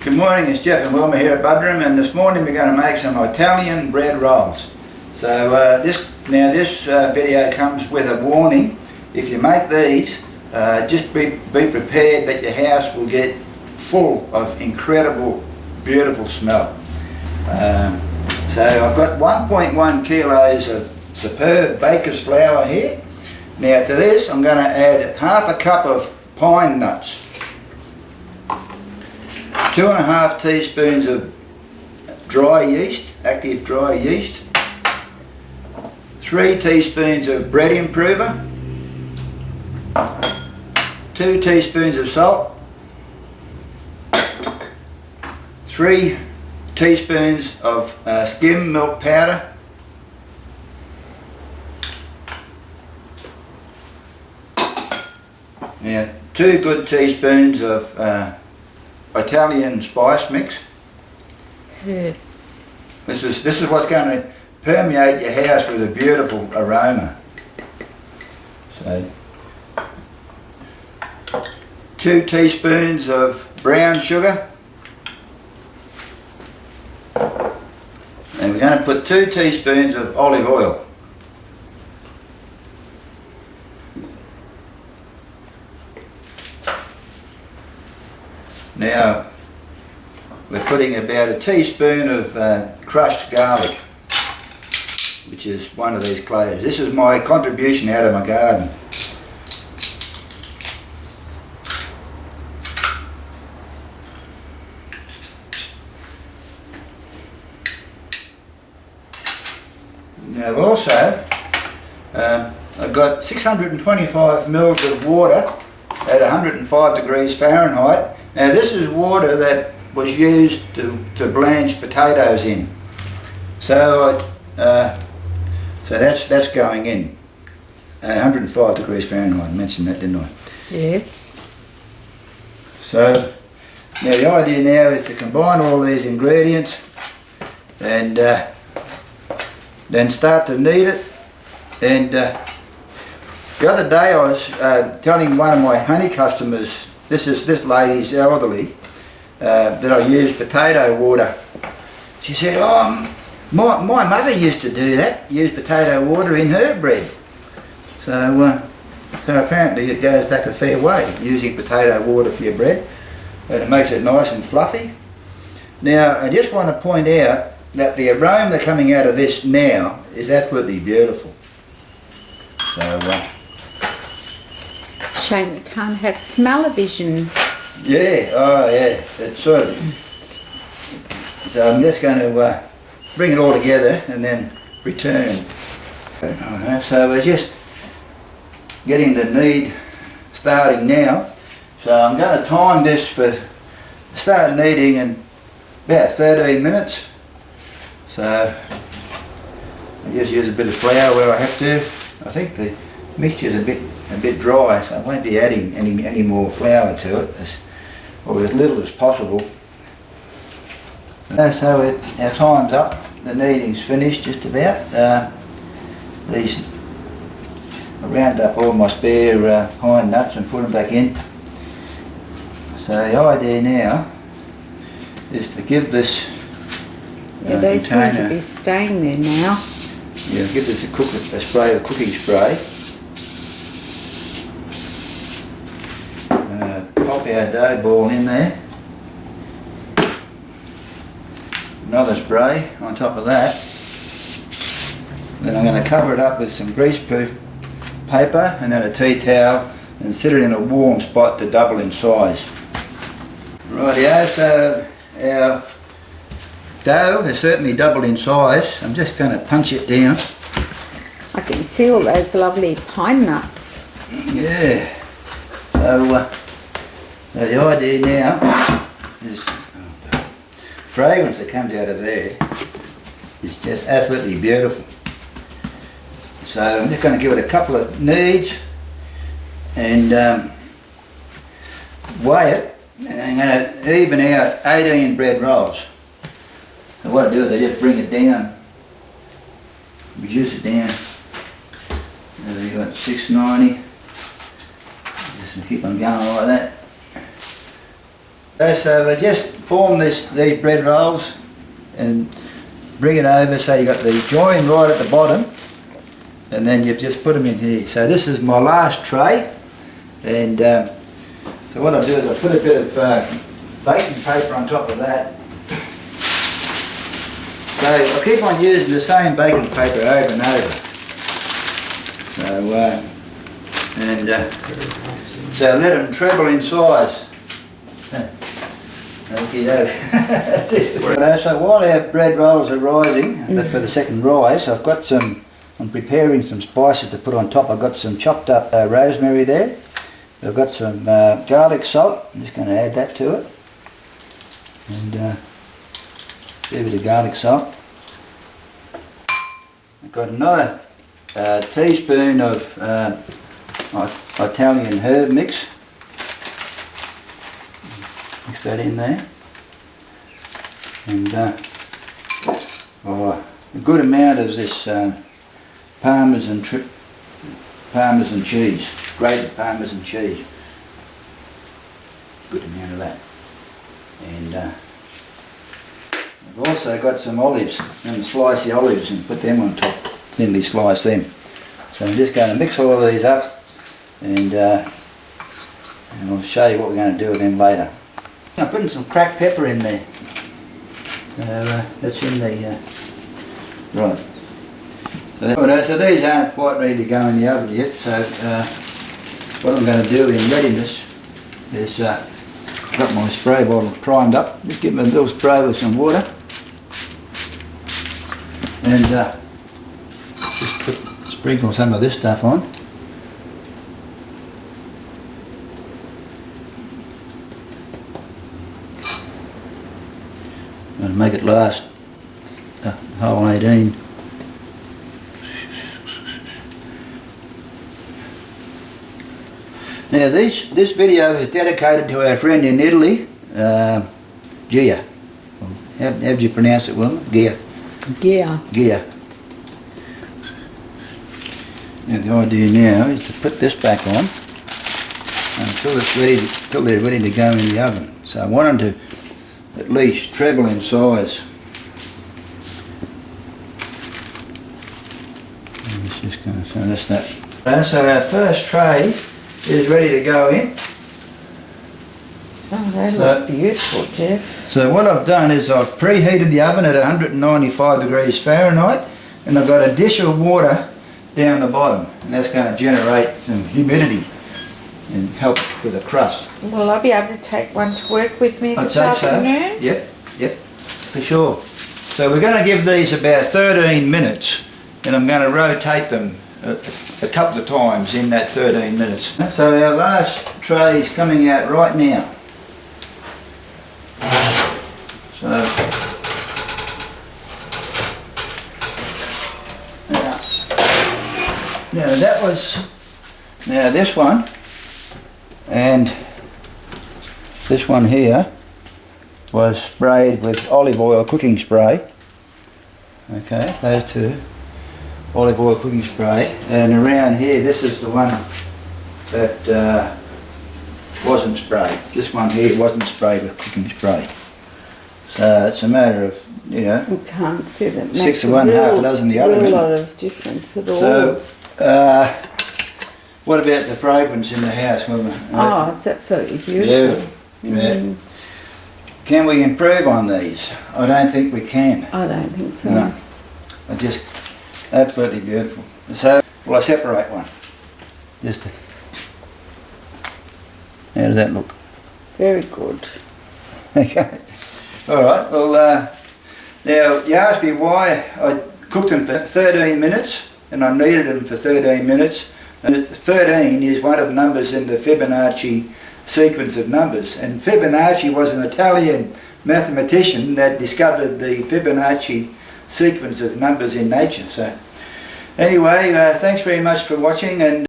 Good morning, it's Jeff and Wilma here at Budrum, and this morning we're going to make some Italian bread rolls. So this video comes with a warning. If you make these, just be prepared that your house will get full of incredible, beautiful smell. So I've got 1.1 kilos of superb baker's flour here. Now to this I'm going to add half a cup of pine nuts, 2.5 teaspoons of dry yeast, active dry yeast, 3 teaspoons of bread improver, 2 teaspoons of salt, 3 teaspoons of skim milk powder, now 2 good teaspoons of Italian spice mix. Herbs. This is what's going to permeate your house with a beautiful aroma. So 2 teaspoons of brown sugar, and we're going to put 2 teaspoons of olive oil. Now we're putting about a teaspoon of crushed garlic, which is one of these cloves. This is my contribution out of my garden. Now also I've got 625 mils of water at 105 degrees Fahrenheit. Now this is water that was used to blanch potatoes in. So that's going in. 105 degrees Fahrenheit, I mentioned that, didn't I? Yes. So now the idea now is to combine all these ingredients and then start to knead it. And the other day I was telling one of my honey customers, this lady's elderly, that I use potato water. She said, "Oh, my mother used to do that, use potato water in her bread." So apparently it goes back a fair way, using potato water for your bread, and it makes it nice and fluffy. Now I just want to point out that the aroma coming out of this now is absolutely beautiful. So Shame we can't have smell-o-vision. yeah, oh yeah, it's sort of. So I'm just going to bring it all together and then return. So we're just getting the knead starting now. So I'm going to time this for start kneading in about 13 minutes. So I just use a bit of flour where I have to. I think the mixture is a bit dry, so I won't be adding any more flour to it, or as little as possible. So our time's up. The kneading's finished just about. I rounded up all my spare pine nuts and put them back in. So the idea now is to give this They seem to be staying there now. Yeah, give this a spray of cooking spray. Pop our dough ball in there. Another spray on top of that. Then I'm going to cover it up with some greaseproof paper and then a tea towel and sit it in a warm spot to double in size. Rightio, so our dough has certainly doubled in size. I'm just going to punch it down. I can see all those lovely pine nuts. Yeah. So the idea now is the fragrance that comes out of there is just absolutely beautiful. So I'm just going to give it a couple of kneads and weigh it, and I'm going to even out 18 bread rolls. So what I do is I just bring it down, reduce it down. So you've got 690. Just keep on going like that. So we're just form these bread rolls and bring it over so you got the join right at the bottom, and then you just put them in here. So this is my last tray, and so what I do is I put a bit of baking paper on top of that. So I keep on using the same baking paper over and over. So so let them treble in size. Okay, that's it. So while our bread rolls are rising, for the second rise, I'm preparing some spices to put on top. I've got some chopped up rosemary there. I've got some garlic salt. I'm just going to add that to it. And a bit of garlic salt. I've got another teaspoon of Italian herb mix. Mix that in there. And a good amount of this parmesan cheese, grated parmesan cheese. Good amount of that. And I've also got some olives. I'm going to slice the olives and put them on top, thinly slice them. So I'm just going to mix all of these up, and I'll show you what we're going to do with them later. I'm putting some cracked pepper in there. That's in the right. So these aren't quite ready to go in the oven yet. So what I'm going to do in readiness is got my spray bottle primed up. Just give it a little spray with some water, and just sprinkle some of this stuff on. And make it last the whole 18. Now this video is dedicated to our friend in Italy, Gia. How do you pronounce it, Wilma? Gia. Gia. Now the idea now is to put this back on until they're ready to go in the oven. So I want them to at least treble in size. It's just going to, so that's that. So our first tray is ready to go in. Oh, they look beautiful, Jeff. So what I've done is I've preheated the oven at 195 degrees Fahrenheit, and I've got a dish of water down the bottom, and that's going to generate some humidity and help with the crust. Will I be able to take one to work with me this afternoon? So. Yep, for sure. So we're going to give these about 13 minutes, and I'm going to rotate them a couple of times in that 13 minutes. So our last tray is coming out right now. So now that was this one, and this one here was sprayed with olive oil cooking spray. Okay, those two. Olive oil cooking spray, and around here this is the one that wasn't sprayed. This one here wasn't sprayed with cooking spray. So it's a matter of, you know, You can't see that. 6 to 1, half a dozen the other. A lot of difference at all. So what about the fragrance in the house, Wilma? Oh, it's absolutely beautiful. Yeah. Can we improve on these? I don't think we can. I don't think so. No. I just absolutely beautiful. So, well, I separate one. Just to, how does that look? Very good. Okay. All right. Well, now you asked me why I cooked them for 13 minutes, and I kneaded them for 13 minutes. And 13 is one of the numbers in the Fibonacci sequence of numbers. And Fibonacci was an Italian mathematician that discovered the Fibonacci sequence of numbers in nature. So anyway, thanks very much for watching, and